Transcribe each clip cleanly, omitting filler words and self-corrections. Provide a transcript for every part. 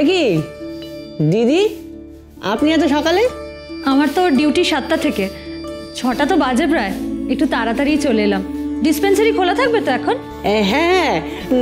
কি দিদি, আপনি এত সকালে? আমার তো ডিউটি 7টা থেকে 6টা তো বাজে প্রায়, একটু তাড়াতাড়ি চলে এলাম। ডিসপেন্সারি খোলা থাকবে তো এখন? হ্যাঁ,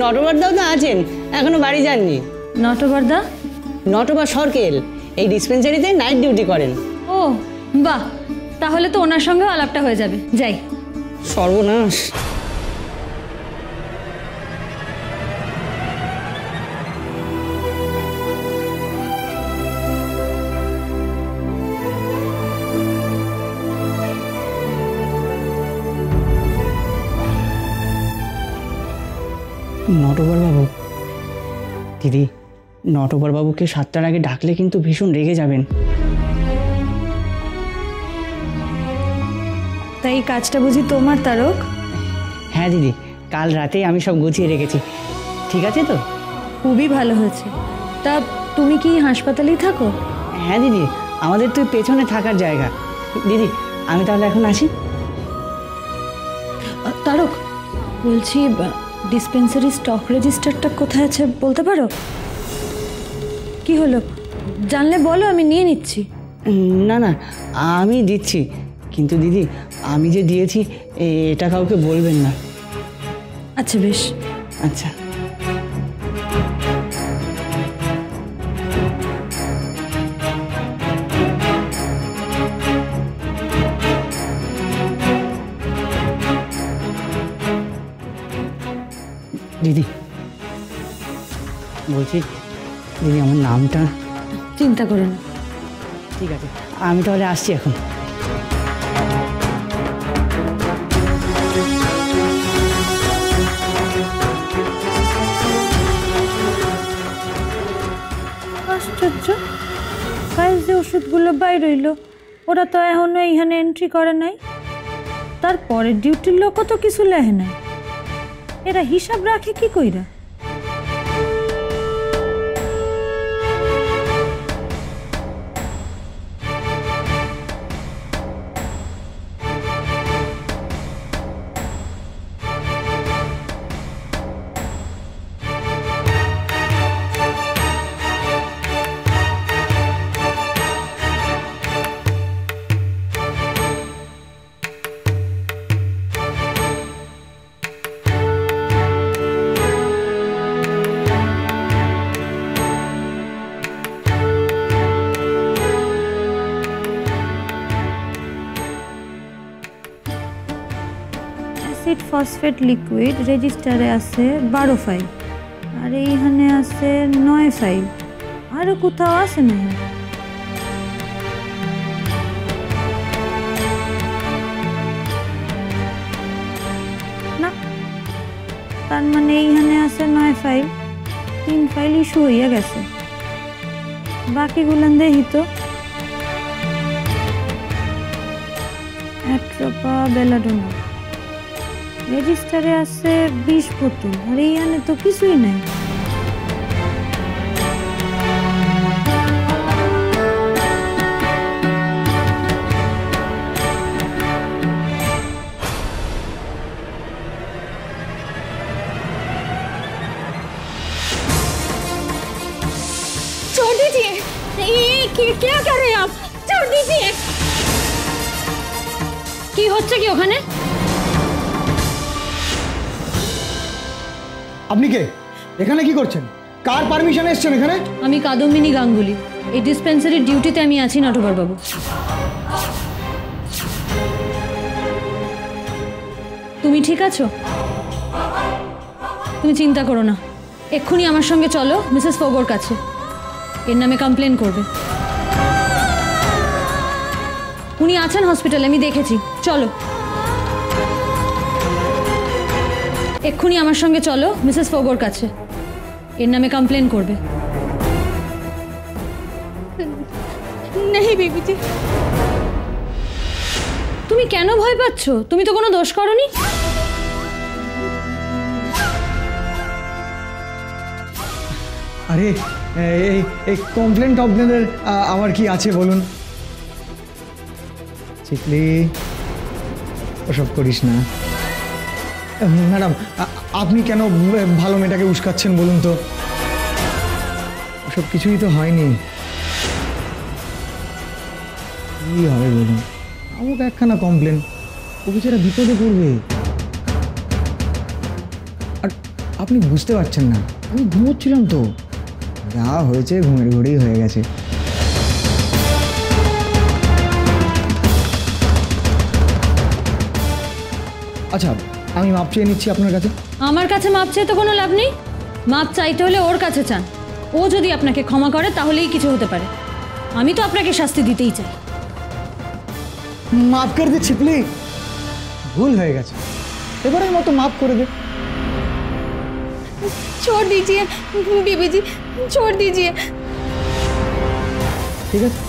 নটবরদাও তো আছেন, এখনো বাড়ি যাননি। নটবরদা? নটবর সরকেল এই ডিসপেন্সারিতে নাইট ডিউটি করেন। ও বাহ, তাহলে তো ওনার সঙ্গেও আলাপটা হয়ে যাবে। যাই। সর্বনাশ। নটবর বাবু, দিদি, নটবর বাবুকে 7টার আগে ডাকলে কিন্তু ভীষণ রেগে যাবেন। তাই এই কাজটা বুঝি তোমার, তারক? হ্যাঁ দিদি, কাল রাতেই আমি সব গুছিয়ে রেখেছি। ঠিক আছে তো? খুবই ভালো হয়েছে। তা তুমি কি হাসপাতালেই থাকো? হ্যাঁ দিদি, আমাদের তো পেছনে থাকার জায়গা। দিদি, আমি তাহলে এখন আসি। তারক, বলছি ডিসপেন্সারি স্টক রেজিস্টারটা কোথায় আছে বলতে পারো? কি হলো, জানলে বলো, আমি নিয়ে নিচ্ছি। না না, আমি দিচ্ছি, কিন্তু দিদি আমি যে দিয়েছি এটা কাউকে বলবেন না। আচ্ছা বেশ। আচ্ছা। দিদি, বলছি দিদি আমার নামটা? চিন্তা করো না। ঠিক আছে, আমি তাহলে আসছি এখন। আশ্চর্য, কাল যে ওষুধগুলো বাইর হইল ওরা তো এখনো এইখানে এন্ট্রি করে নাই। তারপরে ডিউটির লোকও তো কিছু লেহে নাই। এরা হিসাব রাখে কি কইরা? ফসফেট লিকুইড রেজিস্টারে আছে 12 ফাইল, আর এইখানে আছে 9 ফাইল। আরো কোথাও আছে না? না, তার মানে এইখানে আছে 9 ফাইল, 3 ফাইল ইস্যু হইয়া গেছে। বাকিগুলো দেখি তো। অ্যাট্রোপা বেলাডোনা রেজিস্টারে আছে 20 বোতল, আর এইখানে তো কিছুই নাই। छोड़ दीजिए, क्या कर रहे हैं आप? छोड़ दीजिए। কি হচ্ছে কি ওখানে? আপনি কে? এখানে কি করছেন? কার পারমিশনে এসেছেন এখানে? আমি কাদম্বিনী গাঙ্গুলি, এই ডিসপেন্সারির ডিউটিতে আমি আছি নটবর বাবু। তুমি ঠিক আছো? তুমি চিন্তা করো না, এক্ষুনি আমার সঙ্গে চলো মিসেস ফোগোর কাছে, এর নামে কমপ্লেন করবে। উনি আছেন হসপিটালে, আমি দেখেছি। চলো এক্ষুনি আমার সঙ্গে চলো মিসেস ফোগোর কাছে, এর নামে কমপ্লেন করবে। नहीं बेबी जी। তুমি কেন ভয় পাচ্ছ? তুমি তো কোনো দোষ করনি। আরে এই কমপ্লেন টমপ্লেনের আমার কি আছে বলুন? চিকলি, ওসব করিস না। ম্যাডাম, আপনি কেন ভালো মেয়েটাকে উস্কাচ্ছেন বলুন তো? ওসব কিছুই তো হয়নি। কি হবে বলুন, আমাকে একখানা কমপ্লেন, ও বেচারা বিপদে পড়বে। আর আপনি বুঝতে পারছেন না, আমি ঘুমোচ্ছিলাম তো, যা হয়েছে ঘুমের ঘরেই হয়ে গেছে। আচ্ছা, আমি মাপ চেয়ে নিচ্ছি আপনার কাছে। আমার কাছে মাপ চেয়ে তো কোনো লাভ নেই। মাপ চাইতে হলে ওর কাছে চান। ও যদি আপনাকে ক্ষমা করে তাহলেই কিছু হতে পারে। আমি তো আপনাকে শাস্তি দিতেই চাই। মাফ করে দিচ্ছি প্লিজ, ভুল হয়ে গেছে, এবারের মতো মাফ করে দে। छोड़ दीजिए बीबी जी, छोड़ दीजिए। ঠিক আছে,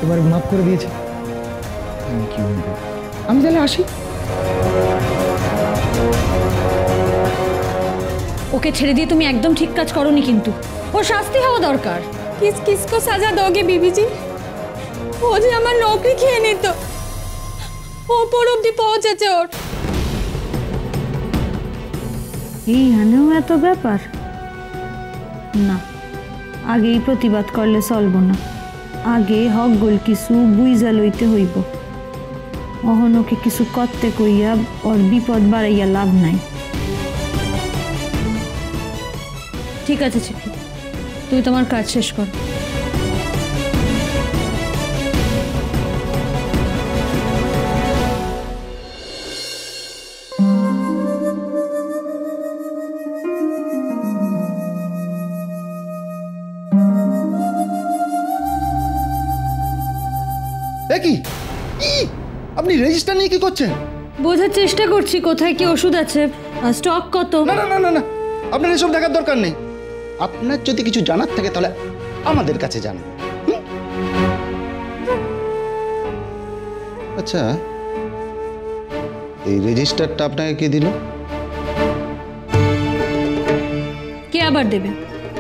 এবার মাফ করে দিয়েছি। Thank you. আমি তাহলে আসি। ওকে ছেড়ে দিয়ে তুমি একদম ঠিক কাজ করোনি, কিন্তু ওর শাস্তি হওয়া দরকার। किस किस को सजा दोगे बीबी जी? वो जो हमार नौकरी खेয়ে নিত, ওপর অব্দি পৌঁছেছে ওর। এইখানেও এত ব্যাপার না, আগেই প্রতিবাদ করলে চলব না। আগে হক গোল কিছু বুঝা লইতে হইব। অহনকে কিছু করতে কইয়া ওর বিপদ বাড়াইয়া লাভ নাই। ঠিক আছে চিকু, তুই তোমার কাজ শেষ কর। কি আপনি রেজিস্টার নিয়ে কি করছেন? বোঝার চেষ্টা করছি কোথায় কি ওষুধ আছে, স্টক কত। না না না না না, আপনার এসব দেখার দরকার নেই। আপনার যদি কিছু জানার থাকে তাহলে আমাদের কাছে জানান। আচ্ছা, এই রেজিস্টারটা আপনাকে কে দিল? কে আবার দেবে?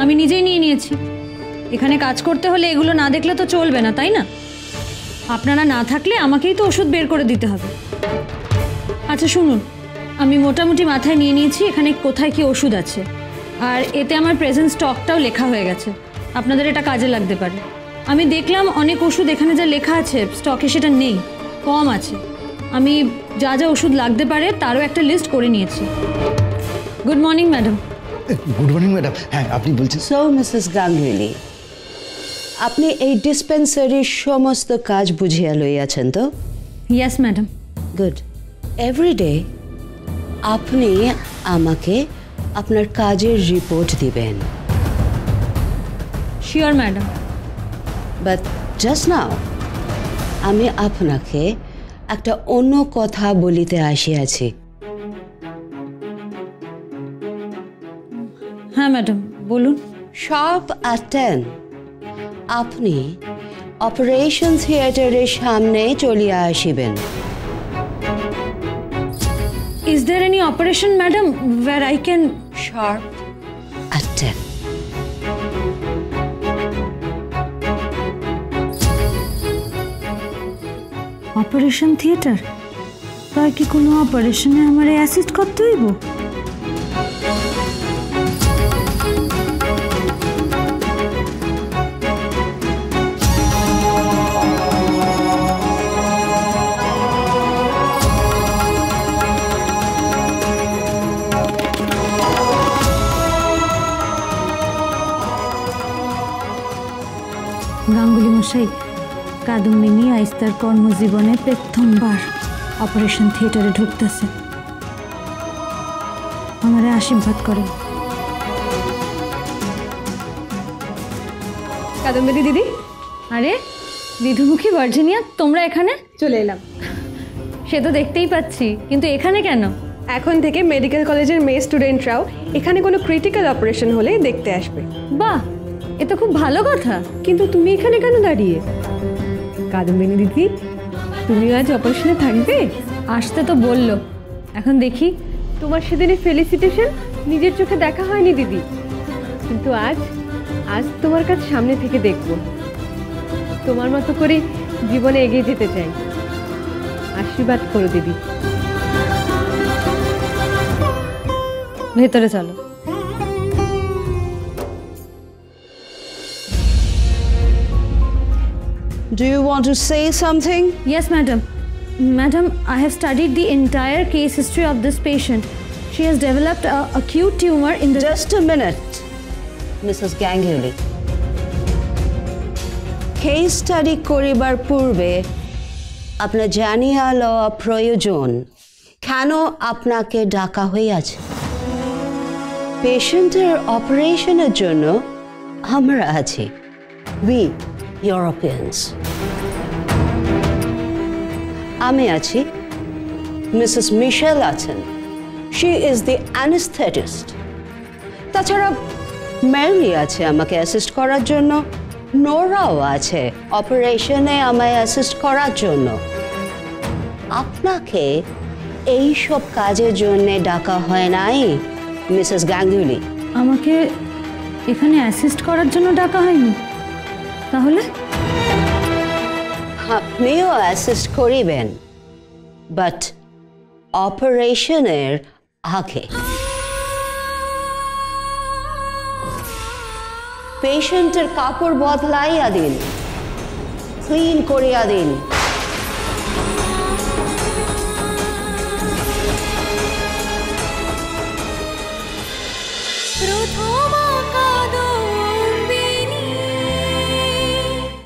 আমি নিজেই নিয়ে নিয়েছি। এখানে কাজ করতে হলে এগুলো না দেখলে তো চলবে না, তাই না? আপনারা না থাকলে আমাকেই তো ওষুধ বের করে দিতে হবে। আচ্ছা শুনুন, আমি মোটামুটি মাথায় নিয়ে নিয়েছি এখানে কোথায় কি ওষুধ আছে, আর এতে আমার প্রেজেন্ট স্টকটাও লেখা হয়ে গেছে। আপনাদের এটা কাজে লাগতে পারে। আমি দেখলাম অনেক ওষুধ এখানে যা লেখা আছে স্টকে সেটা নেই, কম আছে। আমি যা যা ওষুধ লাগতে পারে তারও একটা লিস্ট করে নিয়েছি। Good morning madam. Good morning madam. হ্যাঁ, আপনি বলছেন? সো মিসেস গাঙ্গুলি, আপনি এই ডিসপেন্সারির সমস্ত কাজ বুঝিয়া লইয়াছেন তো? Yes madam. গুড। এভরিডে আপনি আমাকে আপনার কাজের রিপোর্ট দিবেন। Sure madam. But just now আমি আপনাকে একটা অন্য কথা বলিতে আসিয়াছি। হ্যাঁ ম্যাডাম, বলুন। শার্প অ্যাট 10 আপনি অপারেশন থিয়েটারের সামনে চলিয়া আসিবেন। Is there any operation, madam, where I can... Sharp at 10. Operation theatre? তাই কি কোনো অপারেশনে আমার অ্যাসিস্ট করতে হইব? গাঙ্গুলি মশাই, কাদম্বিনী আইজ তার কর্মজীবনে প্রথমবার অপারেশন থিয়েটারে ঢুকতেছে। আমারে আশীর্বাদ করেন। কাদম্বিনী দিদি, আরে বিধুমুখী ভার্জিনিয়া, তোমরা এখানে? চলে এলাম। সে তো দেখতেই পাচ্ছি, কিন্তু এখানে কেন? এখন থেকে মেডিকেল কলেজের মেয়ে স্টুডেন্টরাও এখানে কোনো ক্রিটিক্যাল অপারেশন হলে দেখতে আসবে। বাহ, এ তো খুব ভালো কথা। কিন্তু তুমি এখানে কেন দাঁড়িয়ে? কাদম্বিনী দিদি, তুমি আজ অপারেশনে থাকবে? আসতে তো বললো, এখন দেখি। তোমার সেদিনে ফেলিসিটেশন নিজের চোখে দেখা হয়নি দিদি, কিন্তু আজ তোমার কাছে সামনে থেকে দেখব। তোমার মতো করে জীবনে এগিয়ে যেতে চাই। আশীর্বাদ করো দিদি। ভেতরে চলো। Do you want to say something? Yes, madam. Madam, I have studied the entire case history of this patient. She has developed a acute tumor in the... Just a minute, Mrs. Ganguly. Case study করিবার পূর্বে আপনার জানিয়া লওয়া প্রয়োজন কেন আপনাকে ডাকা হইয়াছে। পেশেন্টের অপারেশনের জন্য আমরা আছি, উই ইউরোপিয়ানস। আমি আছি, মিসেস মিশেল আছেন, শি ইজ দি অ্যানেস্থেটিস্ট। তাছাড়া ম্যারি আছে আমাকে অ্যাসিস্ট করার জন্য, নোরাও আছে অপারেশনে আমায় অ্যাসিস্ট করার জন্য। আপনাকে এই সব কাজের জন্য ডাকা হয় নাই মিসেস গাঙ্গুলি। আমাকে এখানে অ্যাসিস্ট করার জন্য ডাকা হয়নি, তাহলে? আপনিও অ্যাসিস্ট করিবেন, বাট অপারেশনের আগে। পেশেন্টের কাপড় বদলাইয়া দিন, ক্লিন করিয়া দিন।